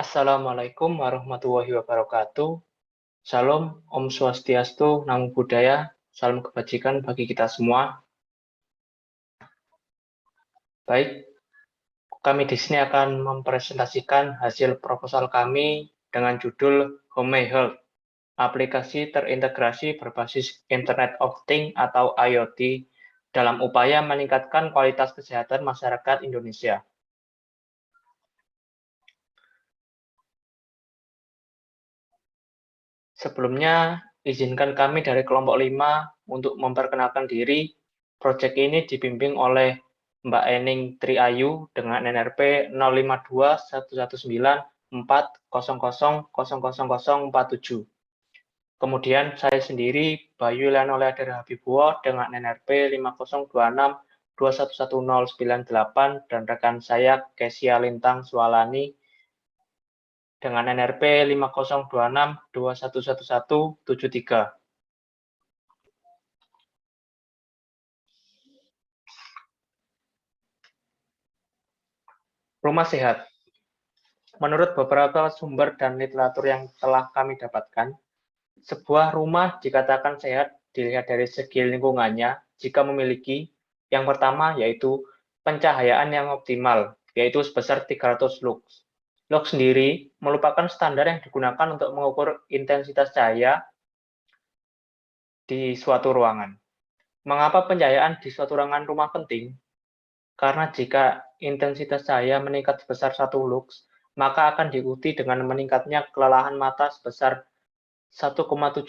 Assalamualaikum warahmatullahi wabarakatuh. Salam, Om Swastiastu, Namo Buddhaya, salam kebajikan bagi kita semua. Baik, kami di sini akan mempresentasikan hasil proposal kami dengan judul Home Health, aplikasi terintegrasi berbasis Internet of Things atau IoT dalam upaya meningkatkan kualitas kesehatan masyarakat Indonesia. Sebelumnya, izinkan kami dari kelompok 5 untuk memperkenalkan diri. Proyek ini dibimbing oleh Mbak Ening Triayu dengan NRP 05219104000047. Kemudian saya sendiri, Bayu Leonole Adera Habibuwo dengan NRP 5026211098 dan rekan saya Kesia Lintang Swalani dengan NRP 5026211173. Rumah sehat. Menurut beberapa sumber dan literatur yang telah kami dapatkan, sebuah rumah dikatakan sehat dilihat dari segi lingkungannya jika memiliki yang pertama yaitu pencahayaan yang optimal, yaitu sebesar 300 lux. Lux sendiri merupakan standar yang digunakan untuk mengukur intensitas cahaya di suatu ruangan. Mengapa pencahayaan di suatu ruangan rumah penting? Karena jika intensitas cahaya meningkat sebesar 1 lux, maka akan diikuti dengan meningkatnya kelelahan mata sebesar 1,782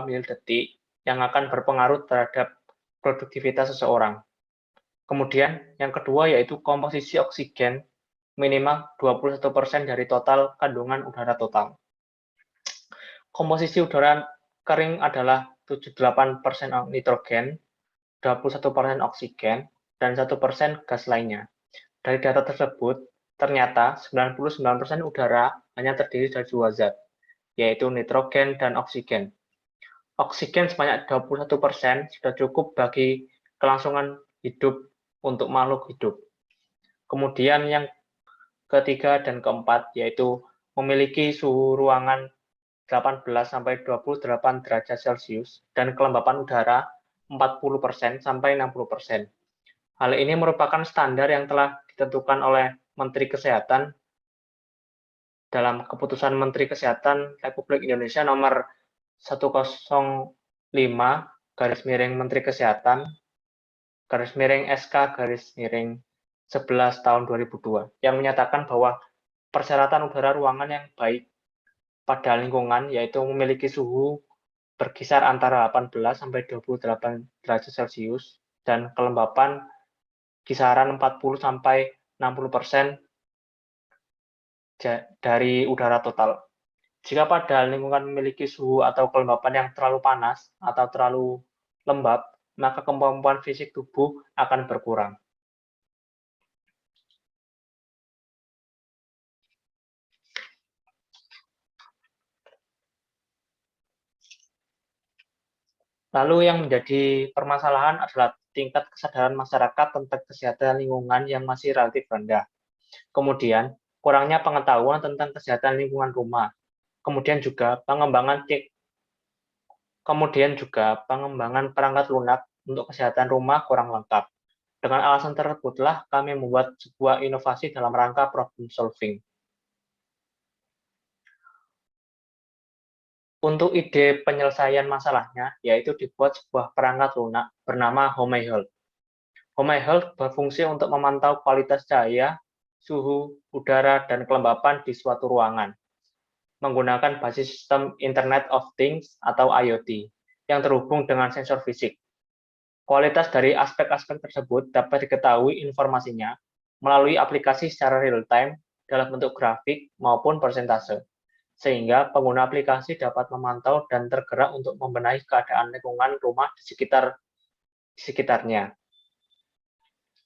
mil detik yang akan berpengaruh terhadap produktivitas seseorang. Kemudian, yang kedua yaitu komposisi oksigen minimal 21% dari total kandungan udara total. Komposisi udara kering adalah 78% nitrogen, 21% oksigen, dan 1% gas lainnya. Dari data tersebut, ternyata 99% udara hanya terdiri dari dua zat, yaitu nitrogen dan oksigen. Oksigen sebanyak 21% sudah cukup bagi kelangsungan hidup untuk makhluk hidup. Kemudian yang ketiga dan keempat, yaitu memiliki suhu ruangan 18-28 derajat Celcius dan kelembapan udara 40% sampai 60%. Hal ini merupakan standar yang telah ditentukan oleh Menteri Kesehatan dalam Keputusan Menteri Kesehatan Republik Indonesia nomor 105 garis miring Menteri Kesehatan garis miring SK garis miring 11 tahun 2002 yang menyatakan bahwa persyaratan udara ruangan yang baik pada lingkungan yaitu memiliki suhu berkisar antara 18 sampai 28 derajat Celcius dan kelembapan kisaran 40 sampai 60% dari udara total. Jika pada lingkungan memiliki suhu atau kelembapan yang terlalu panas atau terlalu lembab, maka kemampuan fisik tubuh akan berkurang. Lalu yang menjadi permasalahan adalah tingkat kesadaran masyarakat tentang kesehatan lingkungan yang masih relatif rendah. Kemudian, kurangnya pengetahuan tentang kesehatan lingkungan rumah. Kemudian juga pengembangan perangkat lunak untuk kesehatan rumah kurang lengkap. Dengan alasan tersebutlah kami membuat sebuah inovasi dalam rangka problem solving. Untuk ide penyelesaian masalahnya, yaitu dibuat sebuah perangkat lunak bernama Home Health. Home Health berfungsi untuk memantau kualitas cahaya, suhu, udara, dan kelembapan di suatu ruangan, menggunakan basis sistem Internet of Things atau IoT, yang terhubung dengan sensor fisik. Kualitas dari aspek-aspek tersebut dapat diketahui informasinya melalui aplikasi secara real-time dalam bentuk grafik maupun persentase, sehingga pengguna aplikasi dapat memantau dan tergerak untuk membenahi keadaan lingkungan rumah di sekitarnya.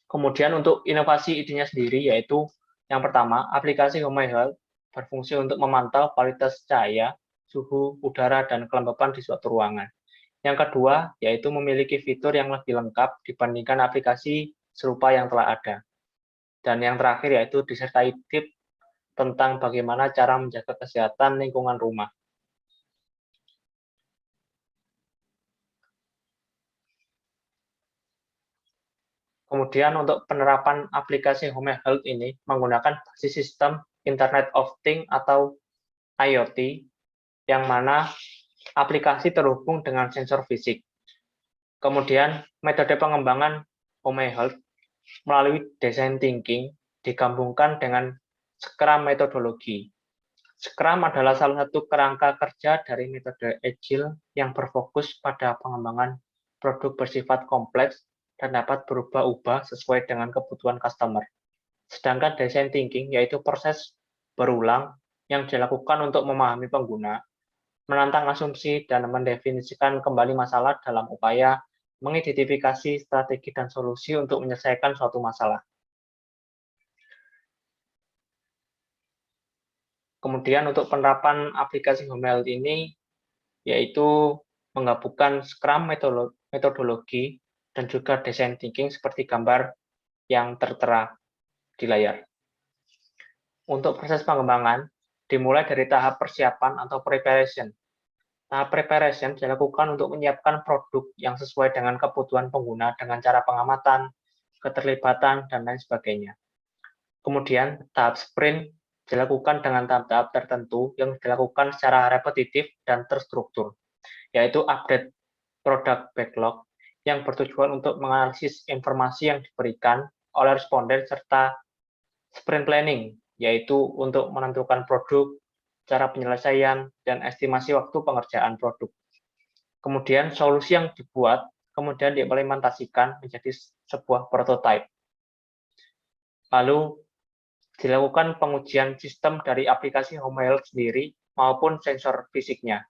Kemudian untuk inovasi idenya sendiri yaitu yang pertama, aplikasi Home Health berfungsi untuk memantau kualitas cahaya, suhu, udara, dan kelembapan di suatu ruangan. Yang kedua, yaitu memiliki fitur yang lebih lengkap dibandingkan aplikasi serupa yang telah ada. Dan yang terakhir yaitu disertai tip tentang bagaimana cara menjaga kesehatan lingkungan rumah. Kemudian untuk penerapan aplikasi Home Health ini menggunakan basis sistem Internet of Things atau IoT, yang mana aplikasi terhubung dengan sensor fisik. Kemudian metode pengembangan Home Health melalui design thinking digabungkan dengan Scrum metodologi. Scrum adalah salah satu kerangka kerja dari metode Agile yang berfokus pada pengembangan produk bersifat kompleks dan dapat berubah-ubah sesuai dengan kebutuhan customer. Sedangkan design thinking yaitu proses berulang yang dilakukan untuk memahami pengguna, menantang asumsi, dan mendefinisikan kembali masalah dalam upaya mengidentifikasi strategi dan solusi untuk menyelesaikan suatu masalah. Kemudian untuk penerapan aplikasi Home Health ini yaitu menggabungkan Scrum metodologi dan juga design thinking seperti gambar yang tertera di layar. Untuk proses pengembangan dimulai dari tahap persiapan atau preparation. Tahap preparation dilakukan untuk menyiapkan produk yang sesuai dengan kebutuhan pengguna dengan cara pengamatan, keterlibatan, dan lain sebagainya. Kemudian tahap sprint dilakukan dengan tahap-tahap tertentu yang dilakukan secara repetitif dan terstruktur, yaitu update produk backlog yang bertujuan untuk menganalisis informasi yang diberikan oleh responden serta sprint planning, yaitu untuk menentukan produk, cara penyelesaian, dan estimasi waktu pengerjaan produk. Kemudian solusi yang dibuat kemudian diimplementasikan menjadi sebuah prototipe. Lalu dilakukan pengujian sistem dari aplikasi Home Health sendiri maupun sensor fisiknya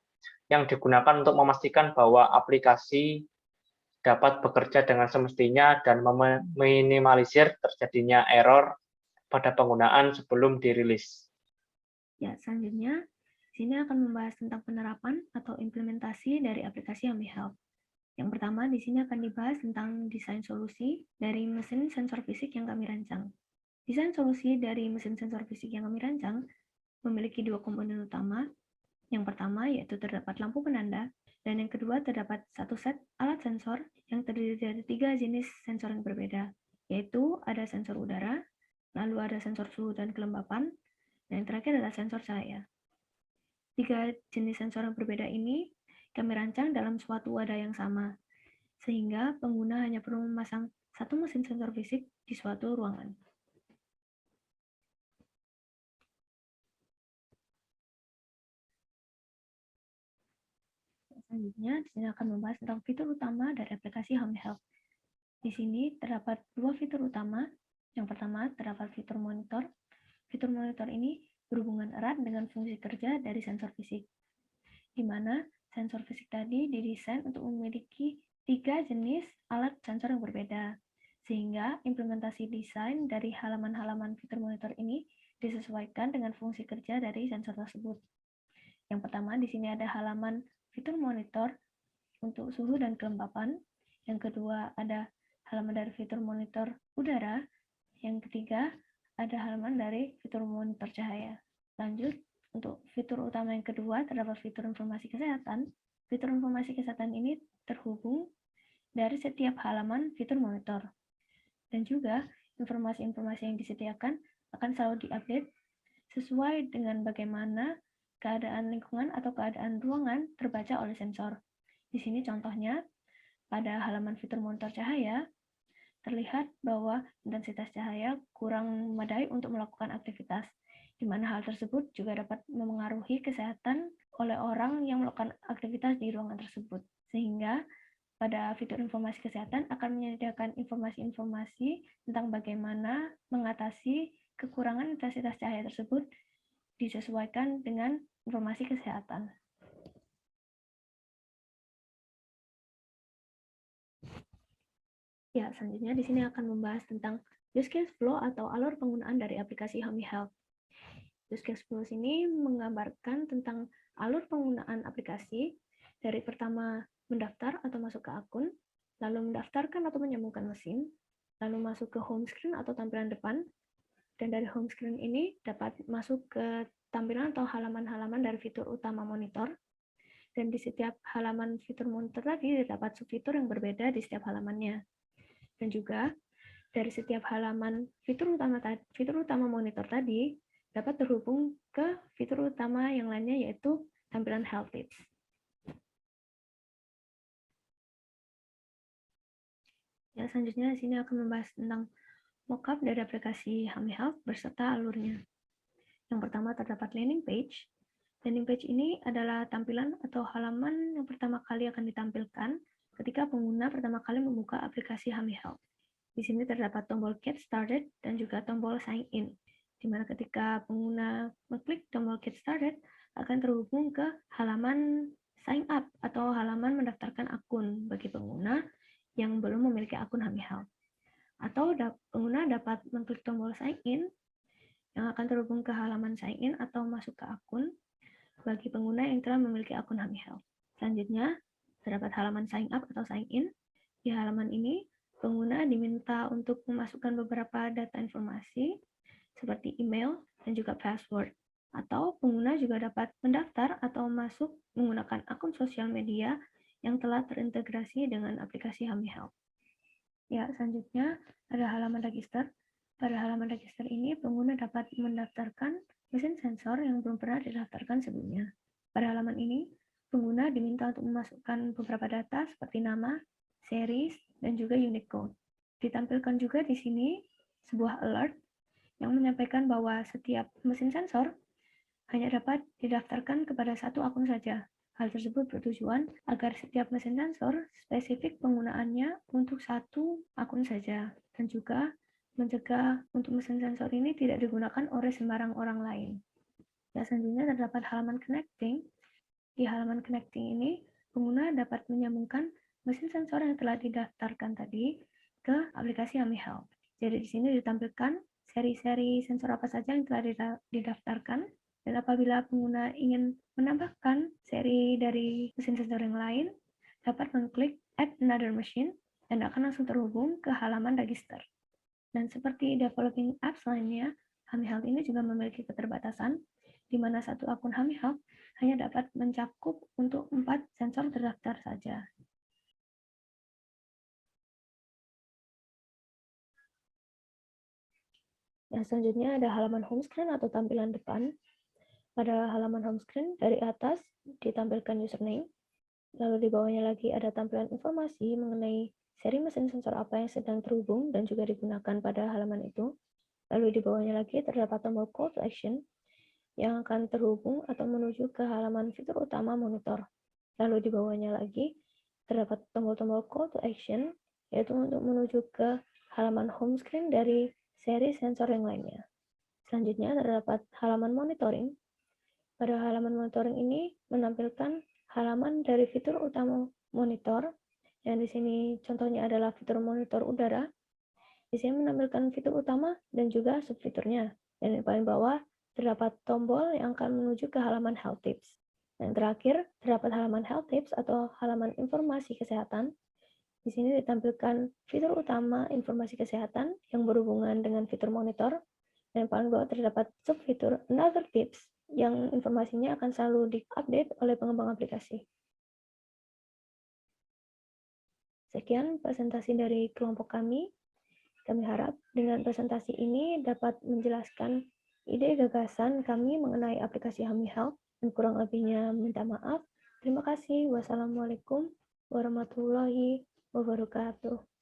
yang digunakan untuk memastikan bahwa aplikasi dapat bekerja dengan semestinya dan meminimalisir terjadinya error pada penggunaan sebelum dirilis. Ya, selanjutnya, sini akan membahas tentang penerapan atau implementasi dari aplikasi Home Health. Yang pertama, di sini akan dibahas tentang desain solusi dari mesin sensor fisik yang kami rancang. Desain solusi dari mesin sensor fisik yang kami rancang memiliki dua komponen utama. Yang pertama yaitu terdapat lampu penanda, dan yang kedua terdapat satu set alat sensor yang terdiri dari 3 jenis sensor yang berbeda, yaitu ada sensor udara, lalu ada sensor suhu dan kelembapan, dan yang terakhir adalah sensor cahaya. 3 jenis sensor yang berbeda ini kami rancang dalam suatu wadah yang sama, sehingga pengguna hanya perlu memasang satu mesin sensor fisik di suatu ruangan. Selanjutnya, di sini akan membahas tentang fitur utama dari aplikasi Home Health. Di sini terdapat 2 fitur utama. Yang pertama, terdapat fitur monitor. Fitur monitor ini berhubungan erat dengan fungsi kerja dari sensor fisik, di mana sensor fisik tadi didesain untuk memiliki 3 jenis alat sensor yang berbeda, sehingga implementasi desain dari halaman-halaman fitur monitor ini disesuaikan dengan fungsi kerja dari sensor tersebut. Yang pertama, di sini ada halaman fitur monitor untuk suhu dan kelembapan. Yang kedua, ada halaman dari fitur monitor udara. Yang ketiga, ada halaman dari fitur monitor cahaya. Lanjut, untuk fitur utama yang kedua, terdapat fitur informasi kesehatan. Fitur informasi kesehatan ini terhubung dari setiap halaman fitur monitor. Dan juga, informasi-informasi yang disediakan akan selalu diupdate sesuai dengan bagaimana keadaan lingkungan atau keadaan ruangan terbaca oleh sensor. Di sini contohnya, pada halaman fitur monitor cahaya, terlihat bahwa intensitas cahaya kurang memadai untuk melakukan aktivitas, di mana hal tersebut juga dapat memengaruhi kesehatan oleh orang yang melakukan aktivitas di ruangan tersebut. Sehingga pada fitur informasi kesehatan akan menyediakan informasi-informasi tentang bagaimana mengatasi kekurangan intensitas cahaya tersebut disesuaikan dengan informasi kesehatan. Ya, selanjutnya di sini akan membahas tentang use case flow atau alur penggunaan dari aplikasi Home Health. Use case flow ini menggambarkan tentang alur penggunaan aplikasi dari pertama mendaftar atau masuk ke akun, lalu mendaftarkan atau menyambungkan mesin, lalu masuk ke home screen atau tampilan depan, Dan dari home screen ini dapat masuk ke tampilan atau halaman-halaman dari fitur utama monitor. Dan di setiap halaman fitur monitor tadi terdapat subfitur yang berbeda di setiap halamannya. Dan juga dari setiap halaman fitur utama monitor tadi dapat terhubung ke fitur utama yang lainnya, yaitu tampilan Health Tips. Ya, selanjutnya di sini akan membahas tentang mockup dari aplikasi Hami Health berserta alurnya. Yang pertama terdapat landing page. Landing page ini adalah tampilan atau halaman yang pertama kali akan ditampilkan ketika pengguna pertama kali membuka aplikasi Hami Health. Di sini terdapat tombol Get Started dan juga tombol Sign In, di mana ketika pengguna mengklik tombol Get Started akan terhubung ke halaman Sign Up atau halaman mendaftarkan akun bagi pengguna yang belum memiliki akun Hami Health. Atau pengguna dapat mengklik tombol Sign In yang akan terhubung ke halaman Sign In atau masuk ke akun bagi pengguna yang telah memiliki akun Hami Health. Selanjutnya, terdapat halaman Sign Up atau Sign In. Di halaman ini, pengguna diminta untuk memasukkan beberapa data informasi seperti email dan juga password. Atau pengguna juga dapat mendaftar atau masuk menggunakan akun sosial media yang telah terintegrasi dengan aplikasi Hami Health. Ya, selanjutnya ada halaman register. Pada halaman register ini, pengguna dapat mendaftarkan mesin sensor yang belum pernah didaftarkan sebelumnya. Pada halaman ini, pengguna diminta untuk memasukkan beberapa data seperti nama, series, dan juga unique code. Ditampilkan juga di sini sebuah alert yang menyampaikan bahwa setiap mesin sensor hanya dapat didaftarkan kepada satu akun saja. Hal tersebut bertujuan agar setiap mesin sensor spesifik penggunaannya untuk satu akun saja, dan juga mencegah untuk mesin sensor ini tidak digunakan oleh sembarang orang lain. Ya, selanjutnya terdapat halaman connecting. Di halaman connecting ini, pengguna dapat menyambungkan mesin sensor yang telah didaftarkan tadi ke aplikasi Hami Health. Jadi di sini ditampilkan seri-seri sensor apa saja yang telah didaftarkan, dan apabila pengguna ingin menambahkan seri dari mesin sensor yang lain, dapat mengklik Add Another Machine dan akan langsung terhubung ke halaman register. Dan seperti developing apps lainnya, Hami Health ini juga memiliki keterbatasan, di mana satu akun Hami Health hanya dapat mencakup untuk 4 sensor terdaftar saja. Nah, selanjutnya ada halaman home screen atau tampilan depan. Pada halaman home screen, dari atas ditampilkan username, lalu di bawahnya lagi ada tampilan informasi mengenai seri mesin sensor apa yang sedang terhubung dan juga digunakan pada halaman itu. Lalu di bawahnya lagi terdapat tombol call to action yang akan terhubung atau menuju ke halaman fitur utama monitor. Lalu di bawahnya lagi terdapat tombol-tombol call to action, yaitu untuk menuju ke halaman home screen dari seri sensor yang lainnya. Selanjutnya terdapat halaman monitoring. Pada halaman monitoring ini menampilkan halaman dari fitur utama monitor, yang di sini contohnya adalah fitur monitor udara. Di sini menampilkan fitur utama dan juga subfiturnya. Dan di paling bawah terdapat tombol yang akan menuju ke halaman Health Tips. Dan terakhir, terdapat halaman Health Tips atau halaman informasi kesehatan. Di sini ditampilkan fitur utama informasi kesehatan yang berhubungan dengan fitur monitor. Dan paling bawah terdapat subfitur Another Tips yang informasinya akan selalu diupdate oleh pengembang aplikasi. Sekian presentasi dari kelompok kami. Kami harap dengan presentasi ini dapat menjelaskan ide gagasan kami mengenai aplikasi Hami Health, dan kurang lebihnya minta maaf. Terima kasih. Wassalamualaikum warahmatullahi wabarakatuh.